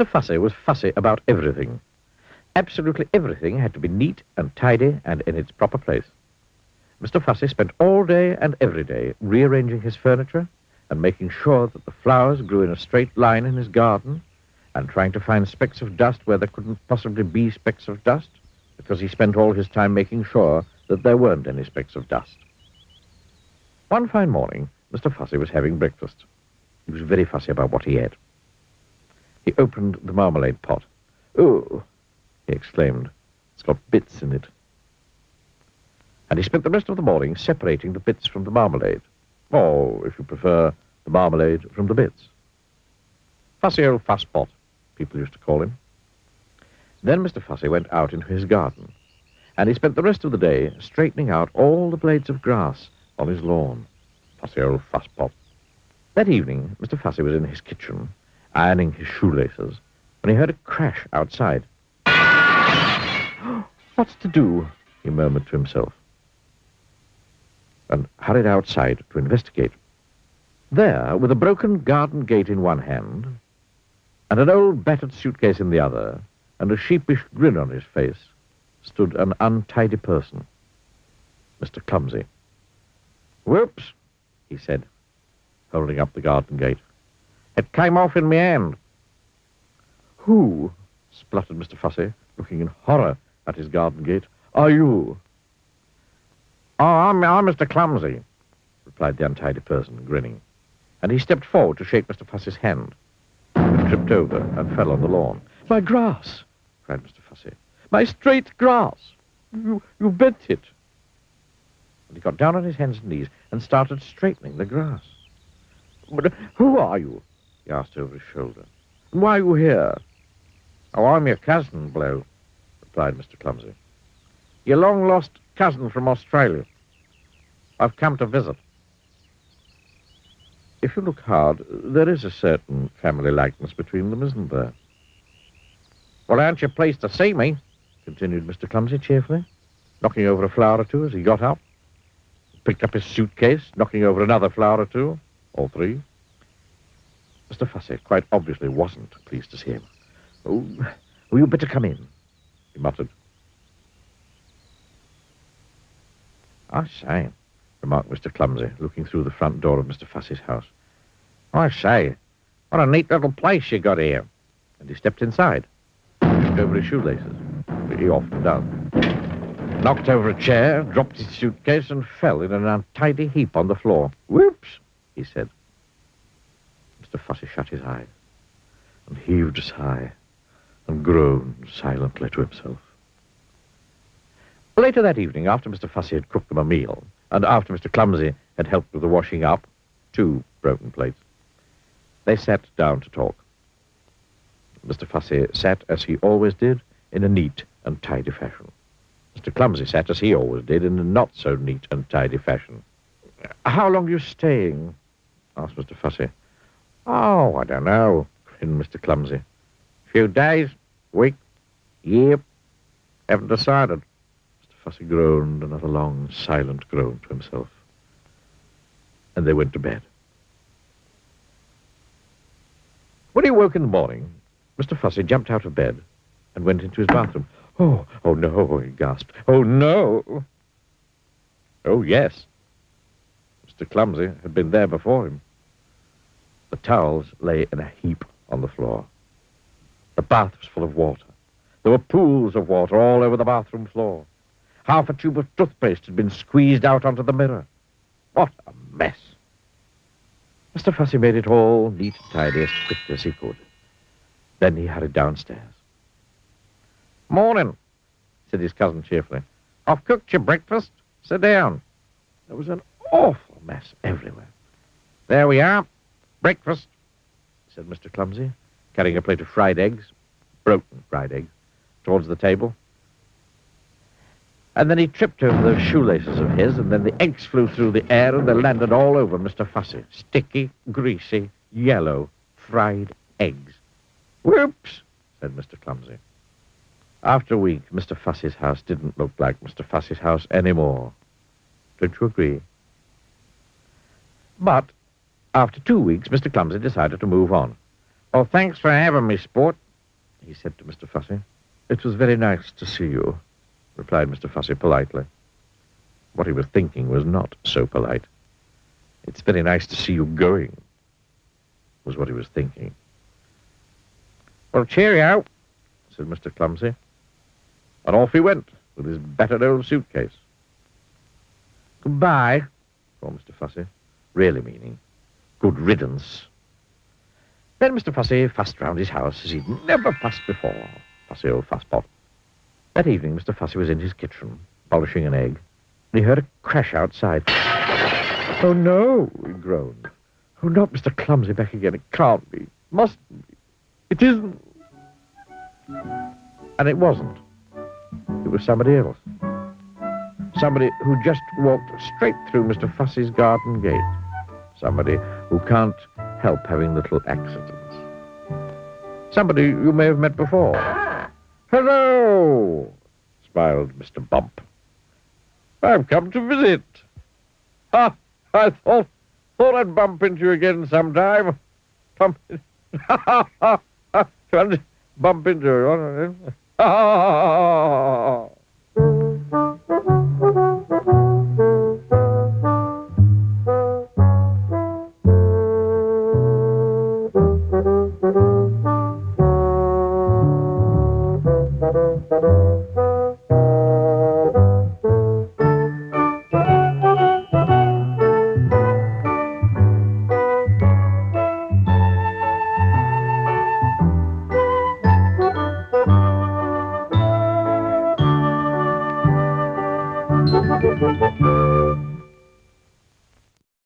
Mr. Fussy was fussy about everything. Absolutely everything had to be neat and tidy and in its proper place. Mr. Fussy spent all day and every day rearranging his furniture and making sure that the flowers grew in a straight line in his garden and trying to find specks of dust where there couldn't possibly be specks of dust, because he spent all his time making sure that there weren't any specks of dust. One fine morning, Mr. Fussy was having breakfast. He was very fussy about what he ate. He opened the marmalade pot. "Oh," he exclaimed, "it's got bits in it." And he spent the rest of the morning separating the bits from the marmalade. Or, if you prefer, the marmalade from the bits. Fussy old fusspot, people used to call him. Then Mr. Fussy went out into his garden, and he spent the rest of the day straightening out all the blades of grass on his lawn. Fussy old fusspot. That evening, Mr. Fussy was in his kitchen, ironing his shoelaces, when he heard a crash outside. "What's to do?" he murmured to himself, and hurried outside to investigate. There, with a broken garden gate in one hand, and an old battered suitcase in the other, and a sheepish grin on his face, stood an untidy person, Mr. Clumsy. "Whoops," he said, holding up the garden gate. "It came off in my hand." "Who," spluttered Mr. Fussy, looking in horror at his garden gate, "are you?" "Oh, I'm Mr. Clumsy," replied the untidy person, grinning. And he stepped forward to shake Mr. Fussy's hand, and tripped over and fell on the lawn. "My grass!" cried Mr. Fussy. "My straight grass! You bent it!" And he got down on his hands and knees and started straightening the grass. "But who are you?" he asked over his shoulder. "And why are you here?" "Oh, I'm your cousin, Blue," replied Mr. Clumsy. "Your long-lost cousin from Australia. I've come to visit." If you look hard, there is a certain family likeness between them, isn't there? "Well, aren't you pleased to see me?" continued Mr. Clumsy cheerfully, knocking over a flower or two as he got up. Picked up his suitcase, knocking over another flower or two, or three. Mr. Fussy quite obviously wasn't pleased to see him. "Oh, you better come in," he muttered. "I say," remarked Mr. Clumsy, looking through the front door of Mr. Fussy's house. "I say, what a neat little place you got here." And he stepped inside, tripped over his shoelaces, which he often does, knocked over a chair, dropped his suitcase, and fell in an untidy heap on the floor. "Whoops," he said. Mr. Fussy shut his eyes, and heaved a sigh, and groaned silently to himself. Later that evening, after Mr. Fussy had cooked them a meal, and after Mr. Clumsy had helped with the washing up, 2 broken plates, they sat down to talk. Mr. Fussy sat, as he always did, in a neat and tidy fashion. Mr. Clumsy sat, as he always did, in a not-so-neat and tidy fashion. "How long are you staying?" asked Mr. Fussy. "Oh, I don't know," grinned Mr. Clumsy. "Few days, week, year, haven't decided." Mr. Fussy groaned another long, silent groan to himself. And they went to bed. When he woke in the morning, Mr. Fussy jumped out of bed and went into his bathroom. Oh no," he gasped. "Oh, no." Oh, yes. Mr. Clumsy had been there before him. The towels lay in a heap on the floor. The bath was full of water. There were pools of water all over the bathroom floor. Half a tube of toothpaste had been squeezed out onto the mirror. What a mess. Mr. Fussy made it all neat and tidy as quickly as he could. Then he hurried downstairs. "Morning," said his cousin cheerfully. "I've cooked your breakfast. Sit down." There was an awful mess everywhere. "There we are. Breakfast," said Mr. Clumsy, carrying a plate of fried eggs, broken fried eggs, towards the table. And then he tripped over those shoelaces of his, and then the eggs flew through the air, and they landed all over Mr. Fussy. Sticky, greasy, yellow, fried eggs. "Whoops," said Mr. Clumsy. After a week, Mr. Fussy's house didn't look like Mr. Fussy's house anymore. Don't you agree? But after 2 weeks, Mr. Clumsy decided to move on. "Well, thanks for having me, sport," he said to Mr. Fussy. "It was very nice to see you," replied Mr. Fussy politely. What he was thinking was not so polite. "It's very nice to see you going," was what he was thinking. "Well, cheerio," said Mr. Clumsy. And off he went with his battered old suitcase. "Goodbye," called Mr. Fussy, really meaning good riddance. Then Mr. Fussy fussed round his house as he'd never fussed before. Fussy old fusspot. That evening, Mr. Fussy was in his kitchen, polishing an egg, and he heard a crash outside. "Oh, no," he groaned. "Oh, not Mr. Clumsy back again. It can't be. Mustn't be. It isn't." And it wasn't. It was somebody else. Somebody who just walked straight through Mr. Fussy's garden gate. Somebody who can't help having little accidents. Somebody you may have met before. "Hello," smiled Mr. Bump. "I've come to visit. Ah, I thought I'd bump into you again sometime. Bump into you.